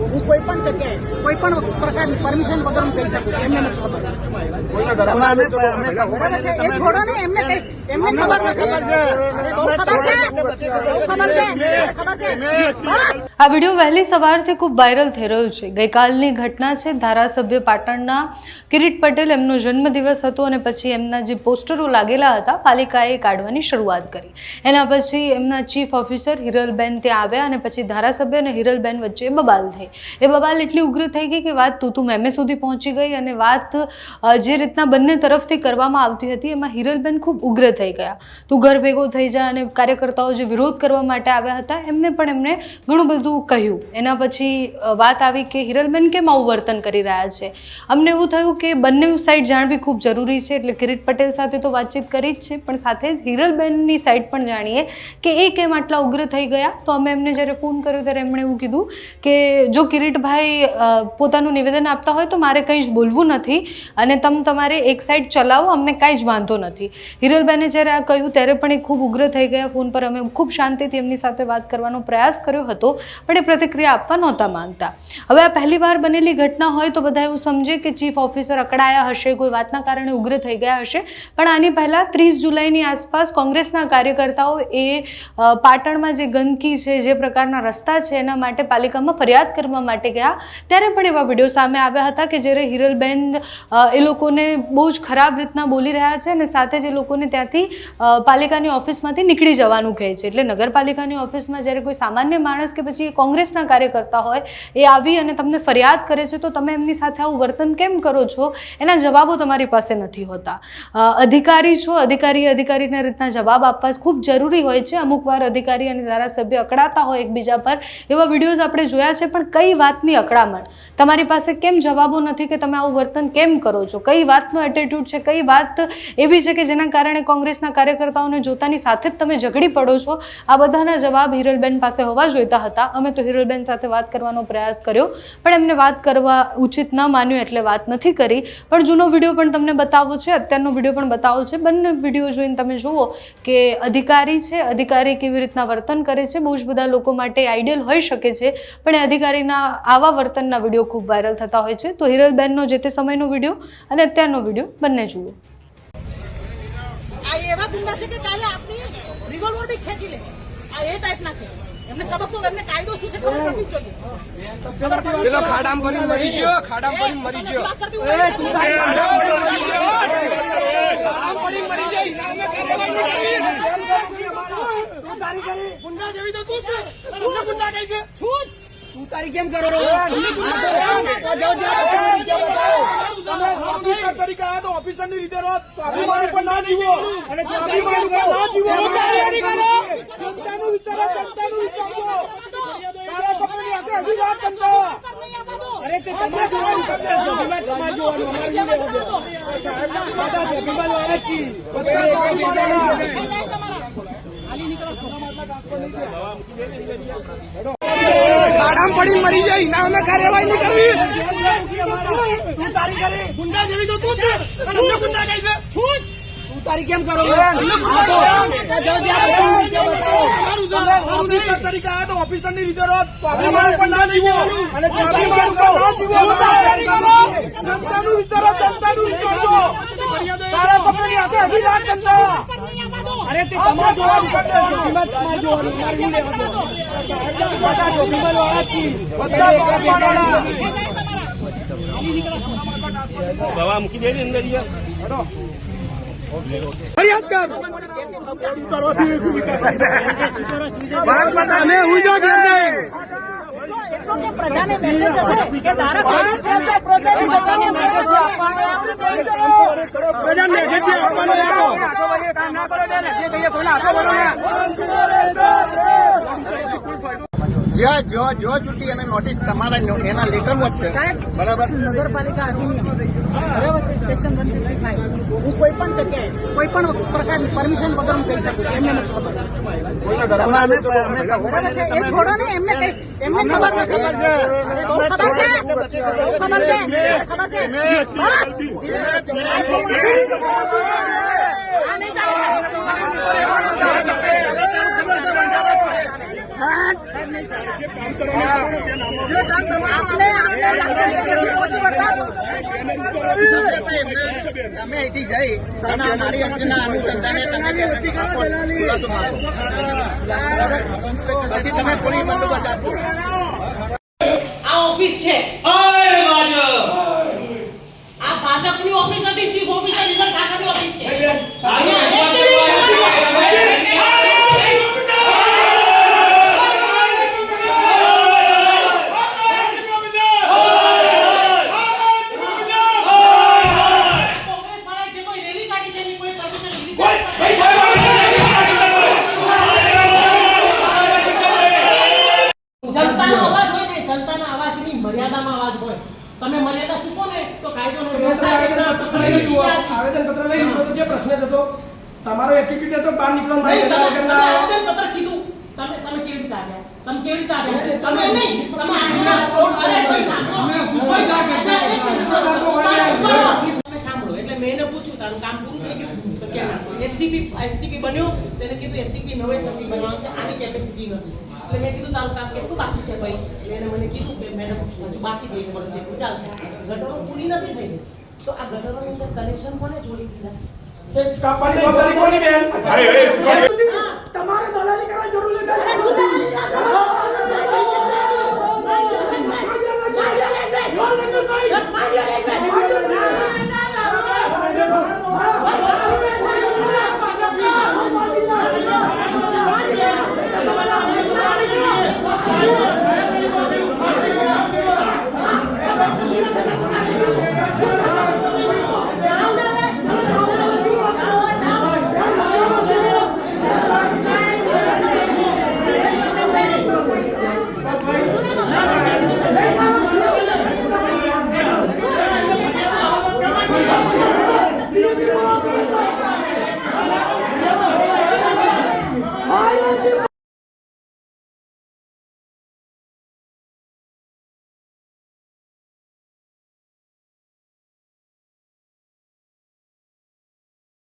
હું કોઈ પણ જગ્યાએ કોઈ પણ પ્રકારની પરમિશન વગર હું જઈ શકું છું. એમને નથી ખબર. એ છોડો ને, એમને ખબર છે. આ વિડીયો વહેલી સવારથી ખૂબ વાયરલ થઈ રહ્યો છે. ગઈકાલની ઘટના છે. ધારાસભ્ય પાટણના કિરીટ પટેલ, એમનો જન્મદિવસ હતો અને પછી એમના જે પોસ્ટરો લાગેલા હતા પાલિકાએ કાઢવાની શરૂઆત કરી. એના પછી એમના ચીફ ઓફિસર હિરલબેન ત્યાં આવ્યા અને પછી ધારાસભ્ય અને હિરલબેન વચ્ચે બબાલ થઈ. એ બબાલ એટલી ઉગ્ર થઈ ગઈ કે વાત તું મેમે સુધી પહોંચી ગઈ અને વાત જે રીતના બંને તરફથી કરવામાં આવતી હતી એમાં હિરલબેન ખૂબ ઉગ્ર થઈ ગયા. તું ઘર ભેગો થઈ જા. અને કાર્યકર્તાઓ જે વિરોધ કરવા માટે આવ્યા હતા એમને પણ એમણે ઘણું બધું કહ્યું. એના પછી વાત આવી કે હિરલબેન કેમ આવું વર્તન કરી રહ્યા છે. અમને એવું થયું કે બંને સાઈડ જાણવી ખૂબ જરૂરી છે. એટલે કિરીટ પટેલ સાથે તો વાતચીત કરી જ છે, પણ સાથે જ હિરલબેનની સાઈડ પણ જાણીએ કે એ કેમ આટલા ઉગ્ર થઈ ગયા. તો અમે એમને જ્યારે ફોન કર્યો ત્યારે એમણે એવું કીધું કે જો કિરીટભાઈ પોતાનું નિવેદન આપતા હોય તો મારે કંઈ જ બોલવું નથી અને તમારે એક સાઈડ ચલાવો, અમને કાંઈ જ વાંધો નથી. હિરલબેને જ્યારે આ કહ્યું ત્યારે પણ એ ખૂબ ઉગ્ર થઈ ગયા. ફોન પર અમે ખૂબ શાંતિથી એમની સાથે વાત કરવાનો પ્રયાસ કર્યો હતો, પણ એ પ્રતિક્રિયા આપવા નહોતા માંગતા. હવે આ પહેલી વાર બનેલી ઘટના હોય તો બધા એવું સમજે કે ચીફ ઓફિસર અકળાયા હશે, કોઈ વાતના કારણે ઉગ્ર થઈ ગયા હશે. પણ આની પહેલાં 30 જુલાઈની આસપાસ કોંગ્રેસના કાર્યકર્તાઓ એ પાટણમાં જે ગંદકી છે, જે પ્રકારના રસ્તા છે એના માટે પાલિકામાં ફરિયાદ કરવા માટે ગયા. ત્યારે પણ એવા વિડીયો સામે આવ્યા હતા કે જ્યારે હિરલબેન એ લોકોને બહુ જ ખરાબ રીતના બોલી રહ્યા છે અને સાથે જ એ લોકોને ત્યાંથી પાલિકાની ઓફિસમાંથી નીકળી જવાનું કહે છે. એટલે નગરપાલિકાની ઓફિસમાં જ્યારે કોઈ સામાન્ય માણસ કે પછી કોંગ્રેસના કાર્યકર્તા હોય એ આવી અને તમને ફરિયાદ કરે છે તો તમે એમની સાથે આવું વર્તન કેમ કરો છો, એના જવાબો તમારી પાસે નથી હોતા. અધિકારી છો, અધિકારીના રીતના જવાબ આપવા ખૂબ જરૂરી હોય છે. અમુક વાર અધિકારી અને ધારાસભ્ય અકળાતા હોય એકબીજા પર, એવા વિડીયોઝ આપણે જોયા છે. પણ કઈ વાતની અકળામણ, તમારી પાસે કેમ જવાબો નથી કે તમે આવું વર્તન કેમ કરો છો, કઈ વાતનો એટીટ્યુડ છે, કઈ વાત એવી છે કે જેના કારણે કોંગ્રેસના કાર્યકર્તાઓને જોતાની સાથે જ તમે ઝઘડી પડો છો. આ બધાના જવાબ હિરલબેન પાસે હોવા જોઈતા હતા. અમે તો હિરલબેન સાથે વાત કરવાનો પ્રયાસ કર્યો, પણ એમને વાત કરવા ઉચિત ન માન્યું એટલે વાત નથી કરી. પણ જૂનો વિડીયો પણ તમને બતાવો છે, અત્યારનો વિડીયો પણ બતાવો છે. બંને વિડીયો જોઈને તમે જુઓ કે અધિકારી છે, અધિકારી કેવી રીતના વર્તન કરે છે. બહુ જ બધા લોકો માટે આઈડિયલ હોઈ શકે છે, પણ એ અધિકારીના આવા વર્તનના વિડીયો ખૂબ વાયરલ થતા હોય છે. તો હિરલબેનનો જે તે સમયનો વિડીયો અને અત્યારનો વિડીયો બંને જુઓ. આ એવા ગુંડા છે કે કાલે આપની રિવોલ્વર બી ખેંચી લે. આ એ ટાઈપના છે. એમને સબક તો એમને કાયદો શું છે ખબર પડવી જોઈએ. પેલો ખાડામ ભરીને મરી ગયો. એ તું ખાડામ ભરીને મરી જાય. નામે કાર્યવાહી ગુંડા જેવી તો તું છે. ગુંડા કહે છે છૂજ. તું તારી કેમ કરો ઓફિસર તરીકે આવ્યા તો ઓફિસરની રીતે રહો. સ્વાભિમાની પણ ના જીવો અને સ્વાભિમાની પણ ના જીવો. જનતાનું વિચારો, જનતાનું વિચારજો. તારા સપની હાથે હજી વાત કરતો. અરે તે તમારે જોવાનું કરશે. સ્વાભિમાન તમારે જોવાનું, અમારે નહીં લેવું. સાહેબના પાછા સ્વાભિમાન વાળા જ છીએ. ખાડામ પડી મરી જાય. ના અમે કાર્યવાહી નહીં કરવી. તું તારી કરે ગુંડા જેવી તો તું છે. ગુંડા કહે છે છૂજ. તું તારી કેમ કરો ઓફિસર તરીકે આવ્યા તો ઓફિસરની રીતે રહો. સ્વાભિમાન પણ ના જીવો અને સ્વાભિમાન પણ ના જીવો. જનતાનું વિચારો, જનતાનું વિચારજો. તારા સપની હાથે હજી રાત જનતા. અરે તે તમારે જોવાનું કરશે. સ્વાભિમાન તમારે જોવાનું, મારે નહીં લેવાનું. બધા સ્વાભિમાન વાળા જ છીએ. દવા મૂકી દે અંદર ફરિયાદ કર. પ્રજાને મેસેજ હશે કે ધારાસભ્ય છે તે પ્રોજેક્ટ જો છૂટી અને નોટિસ તમારા એના લેટર વધશે. બરાબર. નગરપાલિકા અધિનિયમ બરાબર છે, સેક્શન 155. હું કોઈ પણ જગ્યાએ કોઈ પણ પ્રકારની પરમિશન વગર હું જઈ શકું છું. એમને નથી ખબર. બરાબર છે. એ છોડો ને, એમને ખબર છે. ખબર છે. તમે અહીંથી જઈ અને અમારી અરજીના અનુસંધાને તમે ખુલાસો માગો. બરાબર? પછી તમે પોલીસ બંદોબસ્ત આપો. આ ઓફિસ છે, આ ભાજપની ઓફિસ હતી, ચીફ ઓફિસર નિરલ ઠાકરની ઓફિસ છે. કોંગ્રેસ વાળાએ જે કોઈ રેલી કાઢી છે, એની કોઈ પરમિશન લીધી છે? જનતાનો અવાજ હોય ને, જનતાના અવાજની મર્યાદામાં અવાજ હોય. તમે મર્યાદા ચૂકો ને તો કાયદો અને વ્યવસ્થા દેશના આવેદનપત્ર લઈ લીધો તો જે પ્રશ્ન હતો તમારો એટીટ્યુડ હતો બહાર નીકળવા નહીં, તમે માટે આવેદનપત્ર કીધું, તમે કેવી રીતે આવ્યા? તમે કેવી રીતે આવ્યા? તમે નહીં, તમે આટલા સ્પોર્ટ, અરે કોઈ સાંભળો, તમે સાંભળો. એટલે મેં એને પૂછ્યું તારું કામ પૂરું થઈ ગયું તો કેમ? એસટીપી બન્યો, તેને કીધું એસટીપી નવેસરથી બનવાનું છે, આની કેપેસિટી નથી. એટલે મેં કીધું તારું કામ કેટલું બાકી છે ભાઈ? એટલે એને મને કીધું કે મેડમ હજુ બાકી છે, 1 વર્ષ જેટલું ચાલશે. ગટરો પૂરી નથી થઈ ગઈ. તો આ ગટરોની અંદર કનેક્શન કોને જોડી દીધા? કાપવાની જવાબદારી કોની બેન?